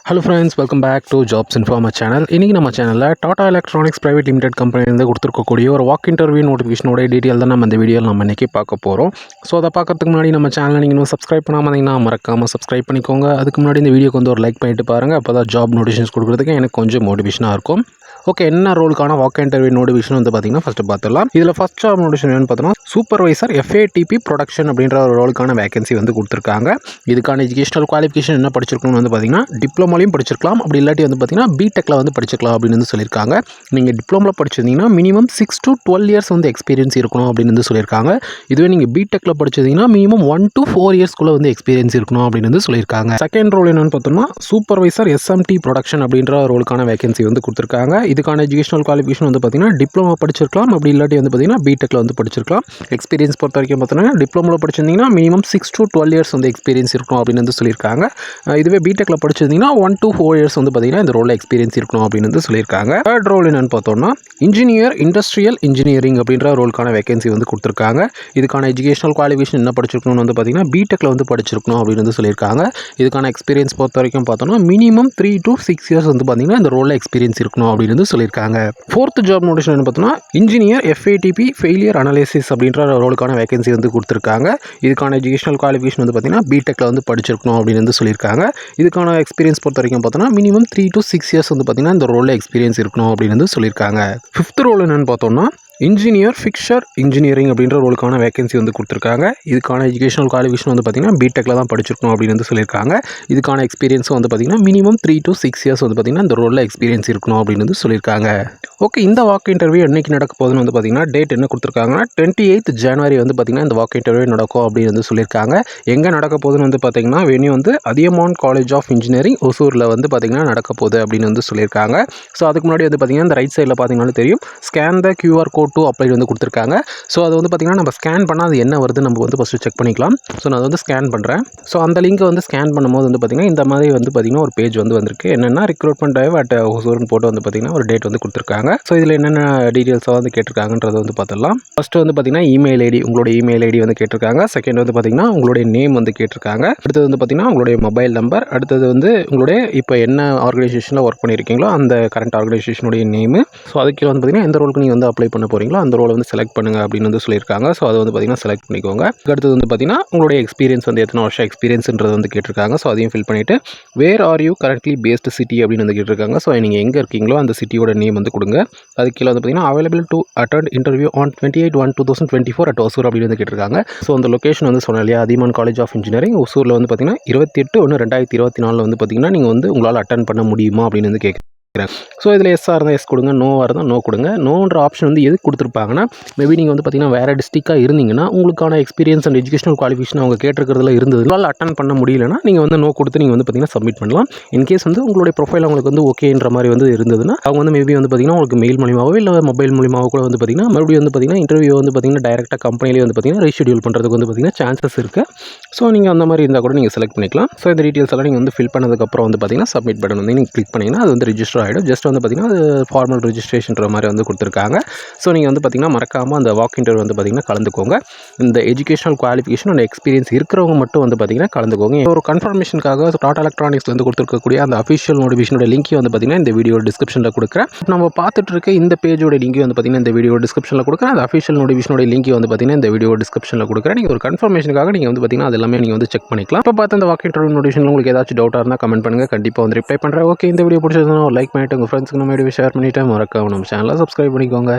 Hello friends, welcome back to Jobs Informer channel. இன்னைக்கு நம்ம சேனல்ல டாடா எலக்ட்ரானிக்ஸ் பிரைவேட் லிமிடெட் கம்பெனிலேருந்து கொடுத்துருக்கக்கூடிய ஒரு வாக் இன்டர்வியூ நோட்டிஃபிகேஷனோட டீட்டெயில் தான் நம்ம இந்த வீடியோவில் நம்ம இன்றைக்கி பார்க்க போகிறோம். ஸோ அதை பார்க்கறதுக்கு முன்னாடி நம்ம சேனலை நீங்கள் இன்னும் சப்ஸ்கிரைப் பண்ணாமல் இருந்தீங்கன்னா மறக்காமல் சப்ஸ்கிரைப் பண்ணிக்கோங்க. அதுக்கு முன்னாடி இந்த வீடியோக்கு வந்து ஒரு லைக் பண்ணிட்டு பாருங்கள். அப்போ தான் ஜாப் நோட்டிஃபிகேஷன்ஸ் கொடுக்குறதுக்கு எனக்கு கொஞ்சம் மோட்டிவேஷனாக இருக்கும். ஓகே, என்ன ரோலுக்கான வாக் இன்டர்வியூ நோட்டிஃபிகேஷன் வந்து பார்த்தீங்கன்னா ஃபஸ்ட்டு பார்த்துடலாம். இதில் ஃபஸ்ட் ஜாப் நோட்டிஃபிகேஷன் என்னன்னு பார்த்தோன்னா சூப்பர்வைசர் FATP ப்ரொடக்ஷன் அப்படின்ற ஒரு ரோலுக்கான வேகன்சி வந்து கொடுத்துருக்காங்க. இதுக்கான எஜுகேஷனல் குவாலிஃபிகேஷன் என்ன படிச்சிருக்கணும்னு வந்து பார்த்தீங்கன்னா டிப்ளமோலையும் படிச்சிருக்கலாம், அப்படி இல்லாட்டி வந்து பார்த்தீங்கன்னா பிடெக்கில் வந்து படிச்சிருக்கலாம் அப்படின்னு வந்து சொல்லியிருக்காங்க. நீங்கள் டிப்ளமோவில் படிச்சிருந்தீங்கன்னா மினிமம் 6 to 12 இயர்ஸ் வந்து எக்ஸ்பீரியன்ஸ் இருக்கணும் அப்படின்னு வந்து சொல்லியிருக்காங்க. இதுவே நீங்கள் பிடெக்கில் படிச்சிருந்தீங்கன்னா மினிமம் 1 to 4 இயர்ஸ்க்குள்ளே வந்து எக்ஸ்பீரியன்ஸ் இருக்கணும் அப்படின்னு வந்து சொல்லியிருக்காங்க. செகண்ட் ரோல் என்னன்னு பார்த்தோம்னா சூப்பர்வைசர் SMT ப்ரொடக்ஷன் அப்படின்ற ரோலுக்கான வேகன்சி வந்து கொடுத்துருக்காங்க. இதுக்கான எஜுகேஷனல் குவாலிஃபிகேஷன் வந்து பார்த்தீங்கன்னா டிப்ளமோ படிச்சிருக்கலாம், அப்படி இல்லாட்டி வந்து பார்த்தீங்கன்னா பிடெக்கில் வந்து படிச்சிருக்கலாம். எக்ஸ்பீரியன்ஸ் பொறுத்த வரைக்கும் பார்த்தீங்கன்னா டிப்ளமோவில் படிச்சிருந்தீங்கன்னா மினிமம் 6 to 12 இயர்ஸ் வந்து எக்ஸ்பீரியன்ஸ் இருக்கணும் அப்படின்னு வந்து சொல்லியிருக்காங்க. இதுவே பிடெக்கில் படிச்சிருந்தீங்கன்னா 1 to 4 இயர்ஸ் வந்து பார்த்தீங்கன்னா இந்த ரோலில் எக்ஸ்பீரியன்ஸ் இருக்கணும் அப்படின்னு வந்து சொல்லியிருக்காங்க. தேர்ட் ரோல் என்னன்னு பார்த்தோம்னா இன்ஜினியர் இண்டஸ்ட்ரியல் இன்ஜினியரிங் அப்படின்ற ரோலுக்கான வேகன்சி வந்து கொடுத்துருக்காங்க. இதுக்கான எஜுகேஷனல் குவாலிஃபிகேஷன் என்ன படிச்சிருக்கணும்னு வந்து பார்த்தீங்கன்னா பிடெக்கில் வந்து படிச்சிருக்கணும் அப்படின்னு வந்து சொல்லியிருக்காங்க. இதுக்கான எக்ஸ்பீரியன்ஸ் பொறுத்த வரைக்கும் பார்த்தோம்னா மினிமம் 3 to 6 இயர்ஸ் வந்து பார்த்தீங்கன்னா இந்த ரோலில் எக்ஸ்பீரியன்ஸ் இருக்கணும் அப்படின்னு வந்து சொல்லியிருக்காங்க. ஃபோர்த் ஜாப் நோட்டிஃபிகேஷன் என்ன பார்த்தோம்னா இன்ஜினியர் FATP ஃபெயிலியர் அனாலிசிஸ் அப்படின்ற ரோலுக்கான வேகன்சி வந்து கொடுத்துருக்காங்க. இதுக்கான எஜுகேஷனல் குவாலிஃபிகேஷன் வந்து பார்த்தீங்கன்னா பிடெக்கில் வந்து படிச்சிருக்கணும் அப்படின்னு வந்து சொல்லியிருக்காங்க. இதுக்கான எக்ஸ்பீரியன்ஸ் பொறுத்த வரைக்கும் பார்த்தோம்னா மினிமம் 3 to 6 இயர்ஸ் வந்து பார்த்தீங்கன்னா இந்த ரோலில் எக்ஸ்பீரியன்ஸ் இருக்கணும் அப்படின்னு வந்து சொல்லியிருக்காங்க. ஃபிஃப்த் ரோல் என்னன்னு பார்த்தோம்னா இன்ஜினியர் ஃபிக்சர் இன்ஜினியரிங் அப்படின்ற ரோலுக்கான வேகன்சி வந்து கொடுத்துருக்காங்க. இதுக்கான எஜுகேஷனல் குவாலிஃபிகேஷன் வந்து பார்த்தீங்கன்னா பிடெக்கில் தான் படிச்சிருக்கணும் அப்படின்னு வந்து சொல்லியிருக்காங்க. இதுக்கான எக்ஸ்பீரியன்ஸ் வந்து பார்த்தீங்கன்னா மினிமம் 3 to 6 இயர்ஸ் வந்து பார்த்தீங்கன்னா இந்த ரோலில் எக்ஸ்பீரியன்ஸ் இருக்கணும் அப்படின்னு வந்து சொல்லியிருக்காங்க. ஓகே, இந்த வாக் இன்டர்வியூ என்னைக்கு நடக்க போகுதுன்னு வந்து பார்த்தீங்கன்னா டேட் என்ன கொடுத்துருக்காங்கன்னா 28th January வந்து பார்த்தீங்கன்னா இந்த வாக் இன்டர்வியூ நடக்கும் அப்படின்னு வந்து சொல்லியிருக்காங்க. எங்கே நடக்க போகுதுன்னு வந்து பார்த்தீங்கன்னா வென்யூ வந்து அதியமான் காலேஜ் ஆஃப் இன்ஜினியரிங் ஒசூரில் வந்து பார்த்தீங்கன்னா நடக்க போகுது அப்படின்னு வந்து சொல்லியிருக்காங்க. ஸோ அதுக்கு முன்னாடி வந்து பார்த்தீங்கன்னா இந்த ரைட் சைடில் பார்த்தீங்கன்னா தெரியும் scan the QR code to apply வந்து கொடுத்துருக்காங்க. ஸோ அது வந்து பார்த்தீங்கன்னா நம்ம ஸ்கேன் பண்ணால் அது என்ன வருது நம்ம வந்து ஃபஸ்ட்டு செக் பண்ணிக்கலாம். ஸோ நான் வந்து ஸ்கேன் பண்ணுறேன். ஸோ அந்த லிங்க்கை வந்து ஸ்கேன் பண்ணும்போது வந்து பார்த்தீங்கன்னா இந்த மாதிரி வந்து பார்த்தீங்கன்னா ஒரு பேஜ் வந்து வந்திருக்கு. என்னென்னா ரெக்ரூட்மெண்ட் டைவ் அட் ஒசூர்னு போட்டு வந்து பார்த்தீங்கன்னா ஒரு டேட் வந்து கொடுத்துருக்காங்க. ஸோ இதில் என்னென்ன டீட்டெயில்ஸாக வந்து கேட்டிருக்காங்கன்றதை வந்து பார்த்துடலாம். ஃபஸ்ட்டு வந்து பார்த்தீங்கன்னா இமெயில் ஐடி, உங்களுடைய இமெயில் ஐடி வந்து கேட்டிருக்காங்க. செகண்ட் வந்து பார்த்தீங்கன்னா உங்களுடைய நேம் வந்து கேட்டிருக்காங்க. அடுத்தது வந்து பார்த்தீங்கன்னா உங்களுடைய மொபைல் நம்பர். அடுத்தது வந்து உங்களுடைய இப்போ என்ன ஆர்கனைசேஷனில் ஒர்க் பண்ணியிருக்கீங்களோ அந்த கரண்ட் ஆர்கனைசேஷனுடைய நேமு. ஸோ அதுக்கு வந்து பார்த்தீங்கன்னா எந்த ரோலுக்கு நீங்கள் வந்து அப்ளை பண்ண போகிறீங்களோ அந்த ரோலை வந்து செலக்ட் பண்ணுங்கள் அப்படின்னு வந்து சொல்லியிருக்காங்க. ஸோ அதை வந்து பார்த்தீங்கன்னா செலக்ட் பண்ணிக்கோங்க. அடுத்தது வந்து பார்த்தீங்கன்னா உங்களுடைய எக்ஸ்பீரியன்ஸ் வந்து எத்தனை வருஷம் எக்ஸ்பீரியன்ஸ்ன்றது வந்து கேட்டிருக்காங்க. ஸோ அதையும் ஃபில் பண்ணிவிட்டு where are you currently based city அப்படின்னு வந்து கேட்டிருக்காங்க. ஸோ நீங்கள் எங்கே இருக்கீங்களோ அந்த சிட்டியோட நேம் வந்து கொடுங்க. அதுக்கு கீழே வந்து பார்த்தீங்கன்னா available to attend interview on 28/1/2024 at Hosur அப்படின்னு வந்து கேட்டிருக்காங்க. ஸோ அந்த லொக்கேஷன் வந்து சொன்னேன் இல்லையா, அதியமான் காலேஜ் ஆஃப் இன்ஜினியரிங் ஒசூரில் வந்து பார்த்தீங்கன்னா 28/1/2024 வந்து பார்த்தீங்கன்னா நீங்கள் வந்து உங்களால் அட்டெண்ட் பண்ண முடியுமா அப்படின்னு வந்து கேட்குறேன். ஸோ இதில் எஸ்ஸாக இருந்தால் எஸ் கொடுங்க, நோவாக இருந்தால் நோ கொடுங்க. நோன்ற ஆப்ஷன் வந்து எதுக்கு கொடுத்துருப்பாங்கன்னா மேபி நீங்கள் வந்து பார்த்தீங்கன்னா வேறு டிஸ்ட்ரிக்டாக இருந்தீங்கன்னா உங்களுக்கான எக்ஸ்பீரியன்ஸ் அண்ட் எஜுகேஷனல் குவாலிஃபிகேஷன் அவங்க கேட்டிருக்கிறதுல இருந்தது உங்களால் அட்டன் பண்ண முடியலன்னா நீங்கள் வந்து நோ கொடுத்து நீங்கள் வந்து பார்த்தீங்கன்னா சப்மிட் பண்ணலாம். இன்கேஸ் வந்து உங்களுடைய ப்ரொஃபைல் அவங்களுக்கு வந்து ஓகேன்ற மாதிரி வந்து இருந்ததுன்னா அவங்க வந்து மேபி வந்து பார்த்தீங்கன்னா உங்களுக்கு மெயில் மூலியமாவோ இல்லை மொபைல் மூலியமாவோ கூட வந்து பார்த்தீங்கன்னா மறுபடியும் வந்து பார்த்தீங்கன்னா இன்டர்வியூ வந்து பார்த்தீங்கன்னா டைரெக்டாக கம்பெனிலே வந்து பார்த்தீங்கன்னா ரீஷெடியூல் பண்ணுறதுக்கு வந்து பார்த்தீங்கன்னா சான்சஸ் இருக்குது. ஸோ நீங்கள் அந்த மாதிரி இருந்தால் கூட நீங்கள் செலக்ட் பண்ணிக்கலாம். ஸோ இந்த டீட்டெயில்ஸ் எல்லாம் நீங்கள் வந்து ஃபில் பண்ணதுக்கப்புறம் வந்து பார்த்தீங்கன்னா சப்மிட் பட்டன் வந்து நீங்கள் கிளிக் பண்ணிங்கன்னா அது வந்து ரிஜிஸ்டர் ஆகிடும். ஜஸ்ட் வந்து பார்த்தீங்கன்னா அது ஃபார்மல் ரிஜிஸ்ட்ரேஷன்ற மாதிரி வந்து கொடுத்துருக்காங்க. ஸோ நீங்கள் வந்து பார்த்தீங்கன்னா மறக்காமல் அந்த வாக் இன்டர்வியூ வந்து பார்த்தீங்கன்னா கலந்துக்கோங்க. இந்த எஜுகேஷனல் குவாலிஃபிகேஷன் அண்ட் எக்ஸ்பீரியன்ஸ் இருக்கிறவங்க மட்டும் வந்து பார்த்தீங்கன்னா கலந்துக்கோங்க. ஒரு கன்ஃபர்மேஷனுக்காக டாடா எலக்ட்ரானிக்ஸ்லேருந்து கொடுத்துருக்கக்கூடிய அந்த அஃபிஷியல் நோட்டிஃபிகேஷனோட லிங்க் வந்து பார்த்தீங்கன்னா இந்த வீடியோ டிஸ்கிரிப்ஷனில் கொடுக்குறேன். நம்ம பார்த்துட்டு இருக்க இந்த பேஜோட லிங்க் வந்து பார்த்தீங்கன்னா இந்த வீடியோ டிஸ்கிரிப்ஷனில் கொடுக்குறேன். அந்த அஃபிஷியல் நோட்டிஃபிகேஷனோட லிங்க் வந்து பார்த்தீங்கன்னா இந்த வீடியோ டிஸ்கிரிப்ஷனில் கொடுக்குறேன். நீங்கள் ஒரு கன்ஃபர்மேஷனுக்காக நீங்கள் வந்து பார்த்தீங்கன்னா அது எல்லாமே நீங்கள் வந்து செக் பண்ணிக்கலாம். இப்போ பார்த்து அந்த வாக் இன்டர்வியூ நோட்டிஃபிகேஷன் உங்களுக்கு ஏதாச்சும் டவுட்டாக இருந்தால் கமெண்ட் பண்ணுங்கள், கண்டிப்பாக வந்து ரிப்ளை பண்ணுறேன். ஓகே, இந்த வீடியோ பிடிச்சதுன்னா ஒரு லைக் பண்ணிட்டு உங்கள் ஃப்ரெண்ட்ஸ்க்கு நம்ம வீடியோ ஷேர் பண்ணிவிட்டு மறக்காம நம்ம சேனலை சப்ஸ்கிரைப் பண்ணிக்கோங்க.